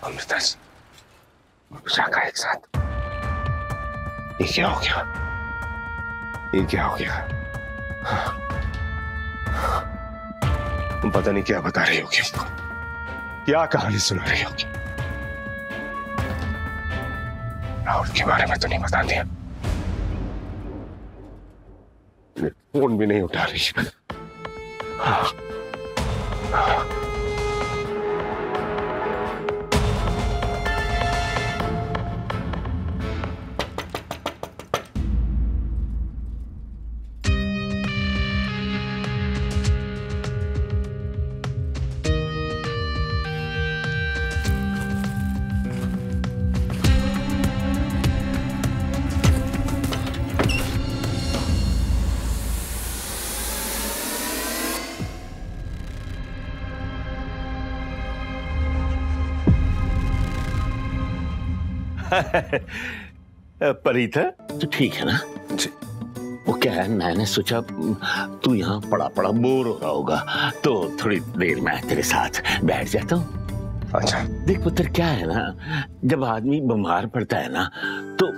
अमृता शाखा एक साथ, ये क्या हो गया? ये क्या हो गया? पता नहीं क्या बता रही होगी हमको, क्या कहानी सुना रही होगी। राहुल के बारे में तो नहीं बता दिया, फोन भी नहीं उठा रही। परीता तो ठीक है ना जी? वो क्या है, मैंने सोचा तू यहाँ पड़ा पड़ा बोर हो रहा होगा तो थोड़ी देर मैं तेरे साथ बैठ जाता हूँ। अच्छा देख पुत्र, क्या है ना, जब आदमी बीमार पड़ता है ना तो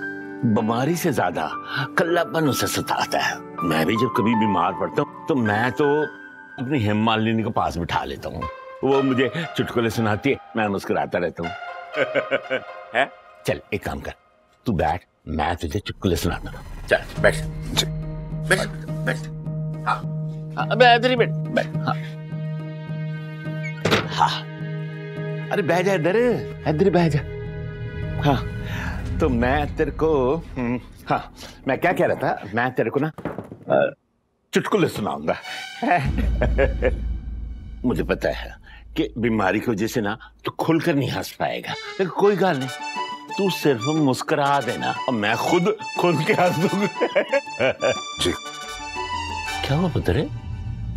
बीमारी से ज्यादा कल्लापन उसे सताता है। मैं भी जब कभी बीमार पड़ता हूँ तो मैं तो अपनी हेमा मालिनी के पास बिठा लेता हूँ, वो मुझे चुटकुले सुनाती है, मैं मुस्कुराता रहता हूँ। है? चल एक काम कर, तू बैठ, मैं तुझे चुटकुले सुनाता हूँ। चल बैठ बैठ बैठ। हाँ हाँ इधर ही बैठ बैठ। हाँ हाँ अरे बह जा, इधर इधर बह जा। हाँ तो मैं तेरे को हाँ मैं क्या कह रहा था, मैं तेरे को ना चुटकुले सुनाऊंगा। मुझे पता है कि बीमारी की वजह से ना तू खुलकर नहीं हंस पाएगा, लेकिन कोई गल नहीं, तू सिर्फ मुस्कुरा देना और मैं खुद के हंस दूंगा। जी क्या हुआ पुत्र,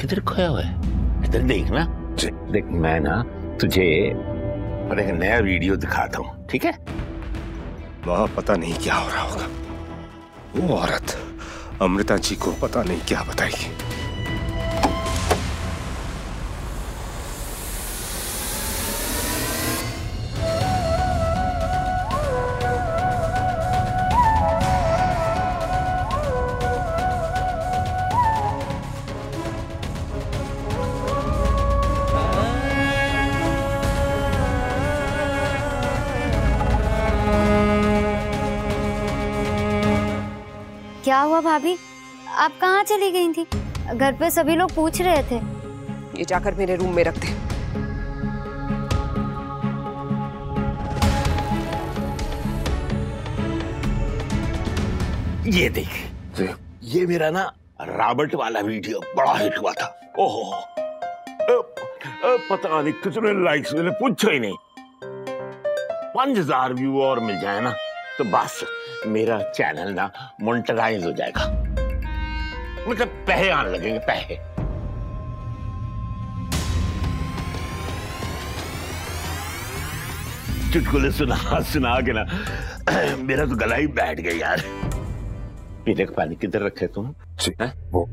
किधर खोया हुआ है? इधर देखना जी। देख मैं ना तुझे एक नया वीडियो दिखाता हूँ, ठीक है? वहां पता नहीं क्या हो रहा होगा, वो औरत अमृता जी को पता नहीं क्या बताएगी। क्या हुआ भाभी, आप कहाँ चली गई थी? घर पे सभी लोग पूछ रहे थे। ये जाकर मेरे रूम में रख दे। ये देख, ये मेरा ना रॉबर्ट वाला वीडियो बड़ा हिट हुआ था। ओहो पता नहीं कितने लाइक्स मिले, पूछो ही नहीं। 5000 व्यू और मिल जाए ना तो बस मेरा चैनल ना मोनेटाइज हो जाएगा, मतलब पैसे आने लगेंगे, पैसे। चुटकुले सुना सुना के ना मेरा तो गला ही बैठ गया यार। पीने का पानी किधर रखे तुम? वो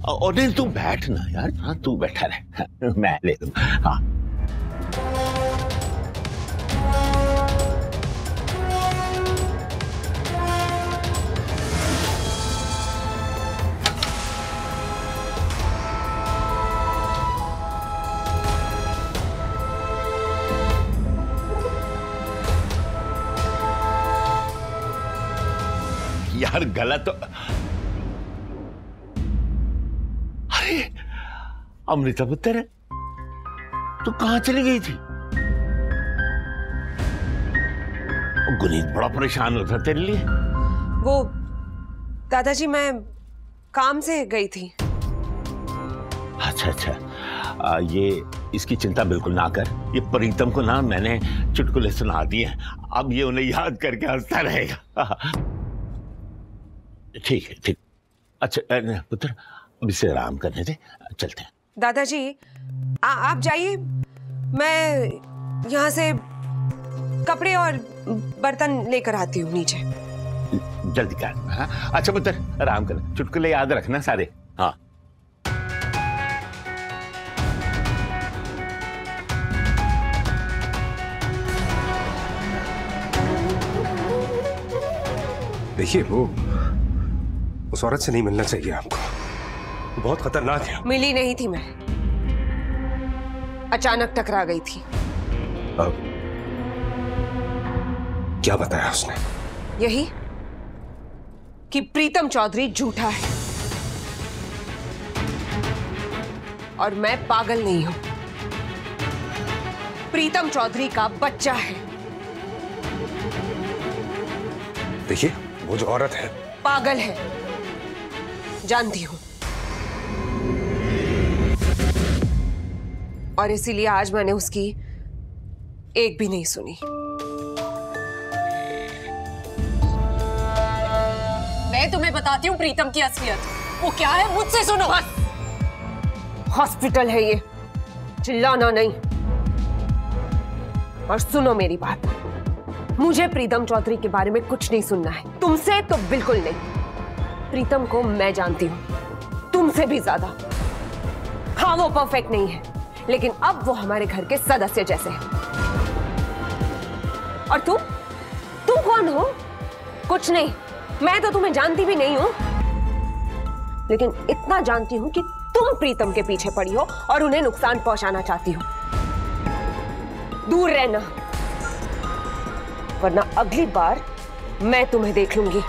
और नहीं, तू बैठ ना यार। हाँ तू बैठा रहे, मैं ले लूं। हाँ यार गला तो, अरे अमृता पुत्र तू कहां चली गई थी? गुनीत बड़ा परेशान होता तेरे लिए। वो दादाजी मैं काम से गई थी। अच्छा अच्छा ये इसकी चिंता बिल्कुल ना कर, ये प्रीतम को ना मैंने चुटकुले सुना दिए, अब ये उन्हें याद करके हंसता रहेगा। ठीक है ठीक। अच्छा पुत्र अब इसे आराम करने दे, चलते हैं। दादाजी आप जाइए, मैं यहाँ से कपड़े और बर्तन लेकर आती हूँ नीचे। जल्दी कर। हाँ? अच्छा पुत्र आराम कर, चुटकुले याद रखना सारे। हाँ देखिए वो उस औरत से नहीं मिलना चाहिए आपको, वो बहुत खतरनाक है। मिली नहीं थी मैं, अचानक टकरा गई थी। अब क्या बताया उसने? यही कि प्रीतम चौधरी झूठा है और मैं पागल नहीं हूं। प्रीतम चौधरी का बच्चा है। देखिए वो जो औरत है पागल है, जानती हूं, और इसीलिए आज मैंने उसकी एक भी नहीं सुनी। मैं तुम्हें बताती हूँ प्रीतम की असलियत। वो क्या है मुझसे सुनो। हॉस्पिटल है ये, चिल्लाना नहीं। और सुनो मेरी बात, मुझे प्रीतम चौधरी के बारे में कुछ नहीं सुनना है, तुमसे तो बिल्कुल नहीं। प्रीतम को मैं जानती हूं, तुमसे भी ज्यादा। हाँ वो परफेक्ट नहीं है, लेकिन अब वो हमारे घर के सदस्य जैसे हैं। और तुम कौन हो? कुछ नहीं, मैं तो तुम्हें जानती भी नहीं हूं, लेकिन इतना जानती हूं कि तुम प्रीतम के पीछे पड़ी हो और उन्हें नुकसान पहुंचाना चाहती हो। दूर रहना, वरना अगली बार मैं तुम्हें देख लूंगी।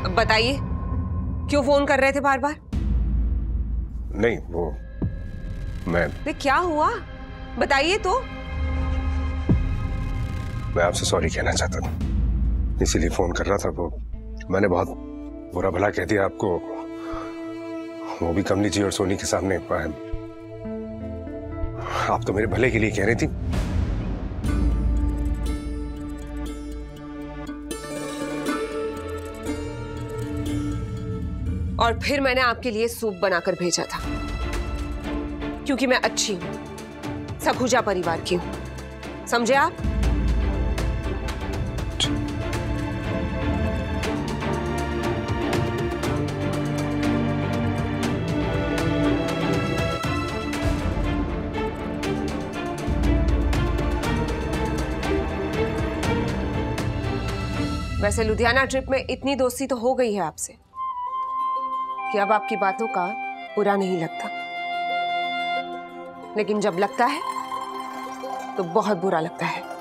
अब बताइए, क्यों फोन कर रहे थे बार बार? नहीं वो मैं क्या हुआ बताइए तो। मैं आपसे सॉरी कहना चाहता था, इसीलिए फोन कर रहा था। वो मैंने बहुत बुरा भला कह दिया आपको, वो भी कमली जी और सोनी के सामने। आप तो मेरे भले के लिए कह रही थी। और फिर मैंने आपके लिए सूप बनाकर भेजा था, क्योंकि मैं अच्छी हूं, सखुजा परिवार की हूं, समझे आप? वैसे लुधियाना ट्रिप में इतनी दोस्ती तो हो गई है आपसे कि अब आपकी बातों का बुरा नहीं लगता, लेकिन जब लगता है तो बहुत बुरा लगता है।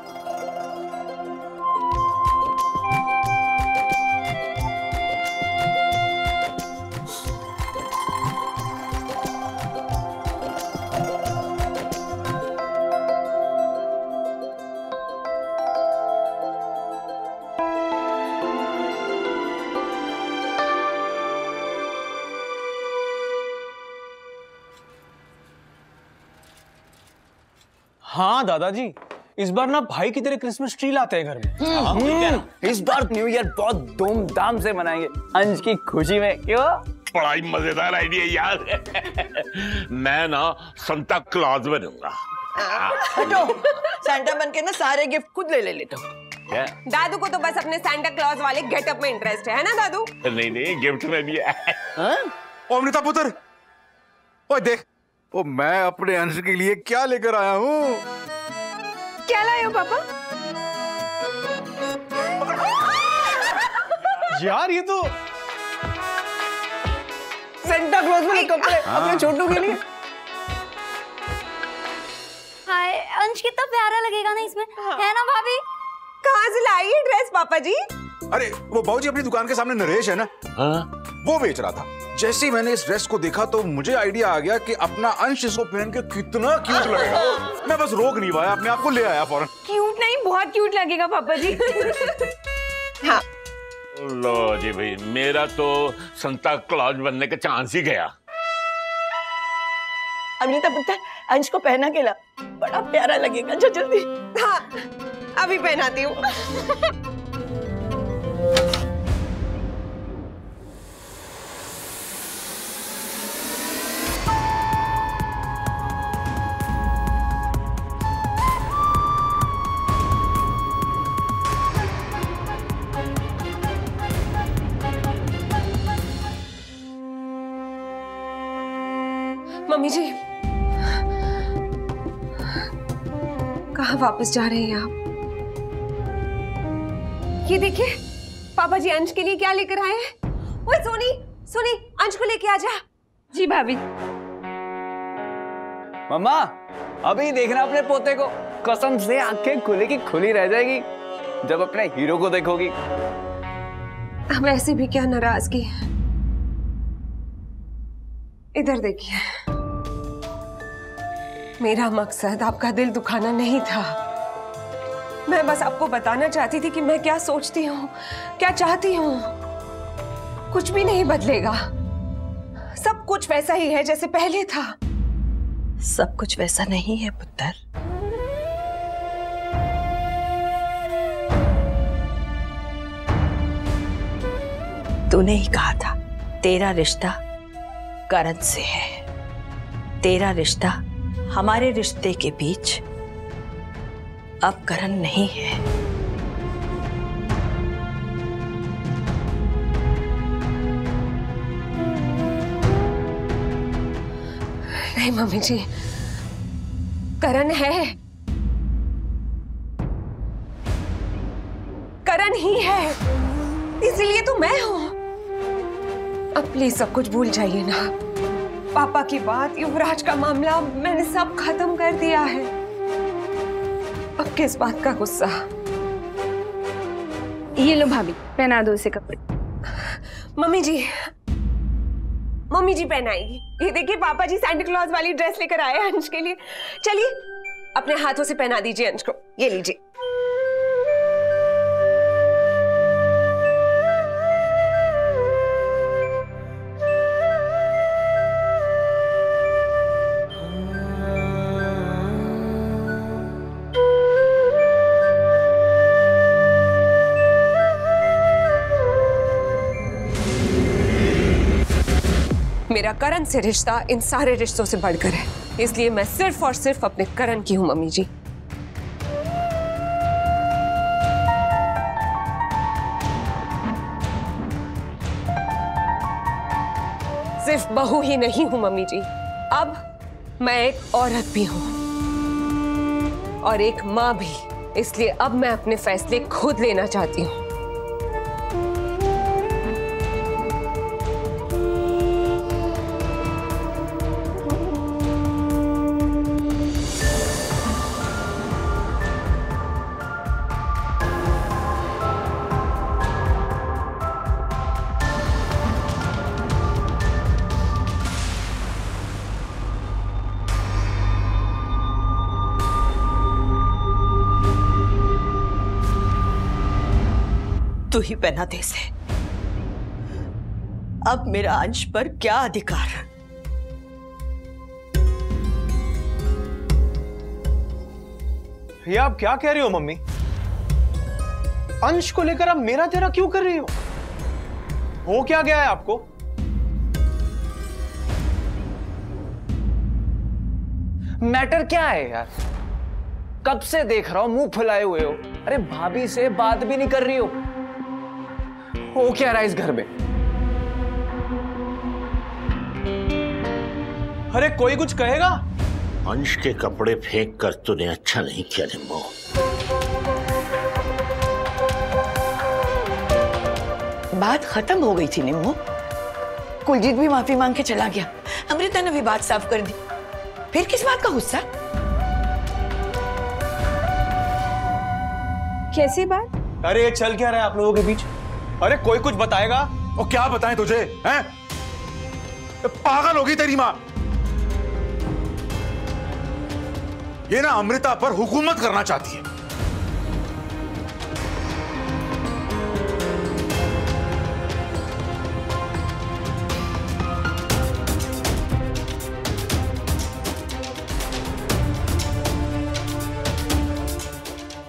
हाँ दादाजी, इस बार ना भाई की तरह क्रिसमस ट्री लाते हैं घर में। इस बार न्यू ईयर बहुत धूमधाम से मनाएंगे अंश की खुशी में। क्यों? बड़ा ही मजेदार आइडिया यार। मैं ना संता क्लॉज बनूंगा। हटो, सैंटा बन के ना सारे गिफ्ट खुद ले लेता हूँ। दादू को तो बस अपने सैंटा क्लॉज वाले गेटअप में इंटरेस्ट है ना दादू? नहीं गिफ्ट में भी है। अमृता पुत्र, ओए देख, ओ मैं अपने अंश के लिए क्या लेकर आया हूँ। क्या लाए हो पापा? यार ये तो सेंटा क्लॉज वाले कपड़े अपने छोटू के लिए। हाय, अंश कितना प्यारा लगेगा ना इसमें, है ना भाभी? कहाँ से लाई ये ड्रेस पापा जी? अरे वो बाबूजी अपनी दुकान के सामने नरेश है ना, वो बेच रहा था। जैसे ही मैंने इस ड्रेस को देखा तो मुझे आइडिया आ गया कि अपना अंश इसको पहन के कितना क्यूट लगेगा। मैं बस रोक नहीं पाया, अपने आप को ले आया फौरन। क्यूट नहीं, बहुत क्यूट लगेगा पापा जी। हाँ लो जी भाई, मेरा तो संता क्लॉज बनने का चांस ही गया। अमृता पुत्र, अंश को पहना के ला, बड़ा प्यारा लगेगा। जो जल्दी। हाँ अभी पहनाती हूँ। कहाँ वापस जा रहे हैं आप? ये देखिए पापा जी अंश के लिए क्या लेकर आए हैं। ओए सोनी, सोनी अंश को लेके आ जा। जी भाभी। मम्मा अभी देखना अपने पोते को, कसम से आंखें खुली की खुली रह जाएगी जब अपने हीरो को देखोगी। अब ऐसे भी क्या नाराजगी है। इधर देखिए, मेरा मकसद आपका दिल दुखाना नहीं था। मैं बस आपको बताना चाहती थी कि मैं क्या सोचती हूँ, क्या चाहती हूँ। कुछ भी नहीं बदलेगा, सब कुछ वैसा ही है जैसे पहले था। सब कुछ वैसा नहीं है पुत्र। तूने ही कहा था तेरा रिश्ता करण से है। तेरा रिश्ता हमारे रिश्ते के बीच अब करण नहीं है। नहीं मम्मी जी, करण है, करण ही है, इसीलिए तो मैं हूं। अब प्लीज सब कुछ भूल जाइए ना। पापा की बात, युवराज का मामला, मैंने सब खत्म कर दिया है। अब किस बात का गुस्सा। ये लो भाभी, पहना दो इसे कपड़े। मम्मी जी, मम्मी जी पहनाएगी। ये देखिए पापा जी सैंटा क्लॉज वाली ड्रेस लेकर आए हैं अंश के लिए। चलिए अपने हाथों से पहना दीजिए अंश को। ये लीजिए। मेरा करण से रिश्ता इन सारे रिश्तों से बढ़कर है, इसलिए मैं सिर्फ और सिर्फ अपने करण की हूं मम्मी जी। सिर्फ बहू ही नहीं हूं मम्मी जी, अब मैं एक औरत भी हूं और एक मां भी। इसलिए अब मैं अपने फैसले खुद लेना चाहती हूं। तू ही पहना दे इसे। अब मेरा अंश पर क्या अधिकार? ये आप क्या कह रही हो मम्मी? अंश को लेकर आप मेरा तेरा क्यों कर रही हो क्या गया है आपको? मैटर क्या है यार? कब से देख रहा हूं मुंह फुलाए हुए हो। अरे भाभी से बात भी नहीं कर रही हो क्या रहा है इस घर में? अरे कोई कुछ कहेगा? अंश के कपड़े फेंक कर तूने अच्छा नहीं किया निम्बो। बात खत्म हो गई थी निम्मो। कुलजीत भी माफी मांग के चला गया, अमृता ने भी बात साफ कर दी। फिर किस बात का गुस्सा? कैसी बात? अरे ये चल क्या रहा है आप लोगों के बीच? अरे कोई कुछ बताएगा? और क्या बताएं तुझे, हैं? पागल होगी तेरी माँ। ये ना अमृता पर हुकूमत करना चाहती है।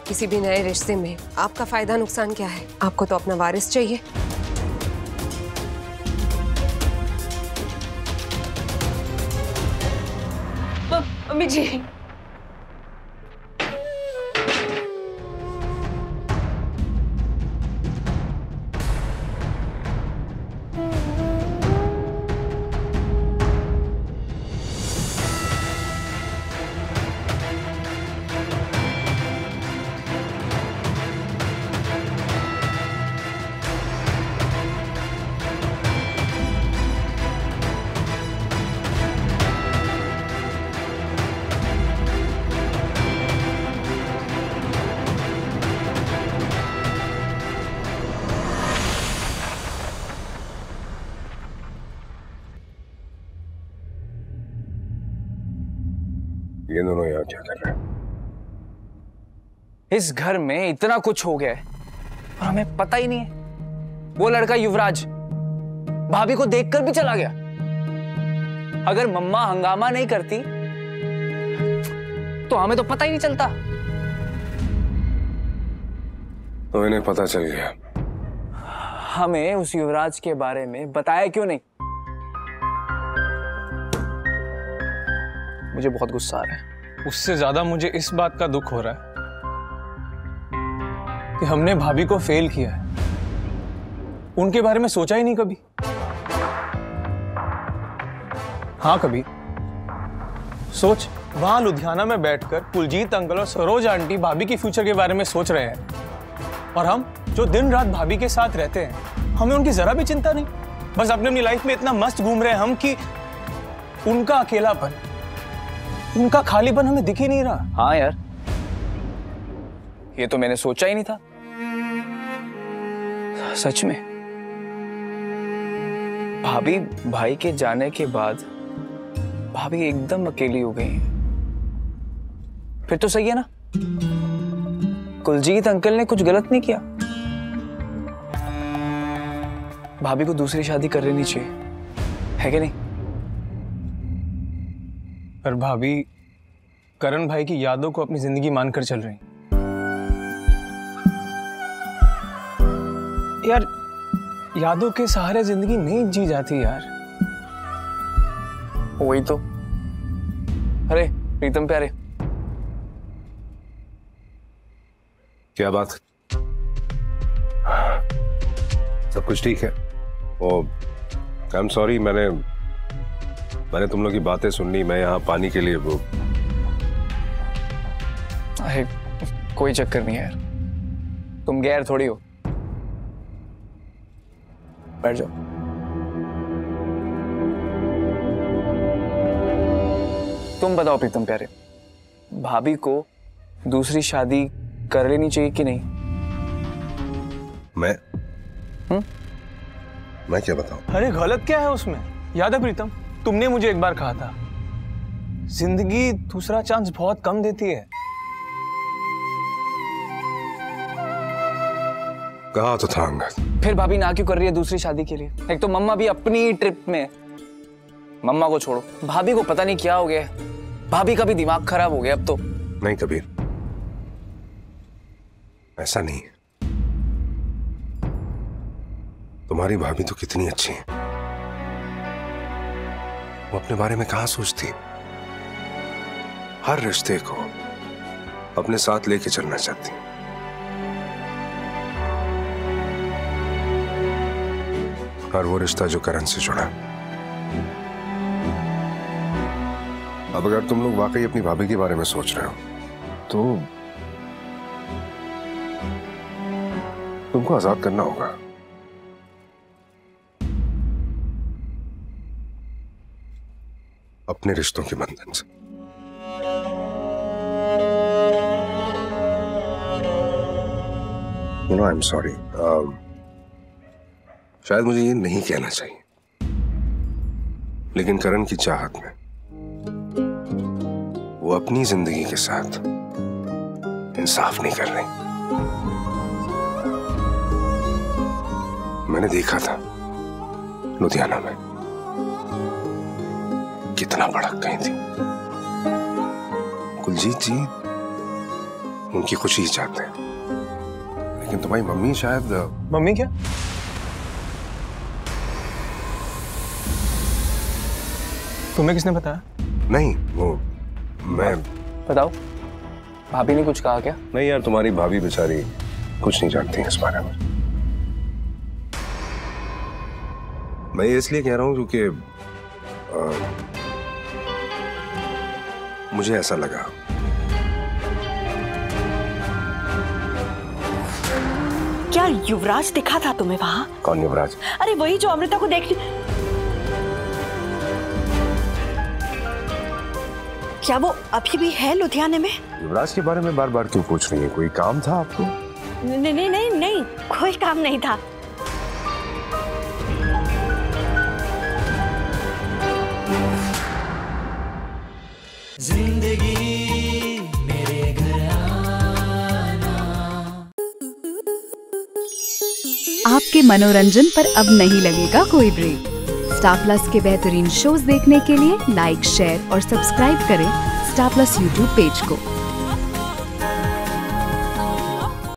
किसी भी नए रिश्ते में आपका फायदा नुकसान क्या है? आपको तो अपना वारिस चाहिए। मम्मी जी, ये दोनों यहाँ क्या कर रहे हैं? इस घर में इतना कुछ हो गया है और हमें पता ही नहीं है। वो लड़का युवराज भाभी को देखकर भी चला गया। अगर मम्मा हंगामा नहीं करती तो हमें तो पता ही नहीं चलता। तो इन्हें पता चल गया। हमें उस युवराज के बारे में बताया क्यों नहीं? मुझे बहुत गुस्सा आ रहा है। उससे ज्यादा मुझे इस बात का दुख हो रहा है कि हमने भाभी को फेल किया है। उनके बारे में सोचा ही नहीं कभी। हाँ कभी सोच, वहां लुधियाना में बैठकर कुलजीत अंकल और सरोज आंटी भाभी की फ्यूचर के बारे में सोच रहे हैं, और हम जो दिन रात भाभी के साथ रहते हैं, हमें उनकी जरा भी चिंता नहीं। बस अपनी अपनी लाइफ में इतना मस्त घूम रहे हैं हम कि उनका अकेलापन, उनका खालीपन हमें दिख ही नहीं रहा। हाँ यार, ये तो मैंने सोचा ही नहीं था। सच में भाभी भाई के जाने के बाद भाभी एकदम अकेली हो गई। फिर तो सही है ना, कुलजीत अंकल ने कुछ गलत नहीं किया। भाभी को दूसरी शादी कर लेनी चाहिए, है कि नहीं? पर भाभी करण भाई की यादों को अपनी जिंदगी मानकर चल रही। यार यादों के सहारे जिंदगी नहीं जी जाती यार। वही तो। अरे प्रीतम प्यारे, क्या बात? सब कुछ ठीक है? ओ आई एम सॉरी, मैंने तुम लोग की बातें सुननी। मैं यहाँ पानी के लिए वो। अरे कोई चक्कर नहीं है यार, तुम गैर थोड़ी हो। बैठ जाओ। तुम बताओ प्रीतम प्यारे, भाभी को दूसरी शादी कर लेनी चाहिए कि नहीं? मैं क्या बताऊं? अरे गलत क्या है उसमें? याद है प्रीतम, तुमने मुझे एक बार कहा था जिंदगी दूसरा चांस बहुत कम देती है। कहा तो था अंगद। फिर भाभी ना क्यों कर रही है दूसरी शादी के लिए? एक तो मम्मा भी अपनी ट्रिप में। मम्मा को छोड़ो, भाभी को पता नहीं क्या हो गया। भाभी का भी दिमाग खराब हो गया अब तो। नहीं कबीर, ऐसा नहीं है। तुम्हारी भाभी तो कितनी अच्छी है, वो अपने बारे में कहाँ सोचती। हर रिश्ते को अपने साथ लेके चलना चाहती। और वो रिश्ता जो करण से जुड़ा। अब अगर तुम लोग वाकई अपनी भाभी के बारे में सोच रहे हो तो तुमको आजाद करना होगा। अपने रिश्तों के बंधन से। You know I am sorry, शायद मुझे ये नहीं कहना चाहिए, लेकिन करण की चाहत में वो अपनी जिंदगी के साथ इंसाफ नहीं कर रही। मैंने देखा था लुधियाना में कितना भड़क गई थी। कुलजीत जी उनकी खुशी ही चाहते हैं, लेकिन तुम्हारी मम्मी शायद। मम्मी क्या? तुम्हें किसने बताया? नहीं वो मैं। बताओ, भाभी ने कुछ कहा क्या? नहीं यार, तुम्हारी भाभी बेचारी कुछ नहीं जानती इस बारे में। मैं इसलिए कह रहा हूं क्योंकि मुझे ऐसा लगा। क्या युवराज दिखा था तुम्हें वहां? कौन युवराज? अरे वही जो अमृता को देख। क्या वो अभी भी है लुधियाने में? युवराज के बारे में बार बार क्यों पूछ रही है? कोई काम था आपको? नहीं नहीं नहीं नहीं, कोई काम नहीं था। जिंदगी मेरे घर आना। आपके मनोरंजन पर अब नहीं लगेगा कोई ब्रेक। स्टार प्लस के बेहतरीन शोज देखने के लिए लाइक, शेयर और सब्सक्राइब करें स्टार प्लस यूट्यूब पेज को।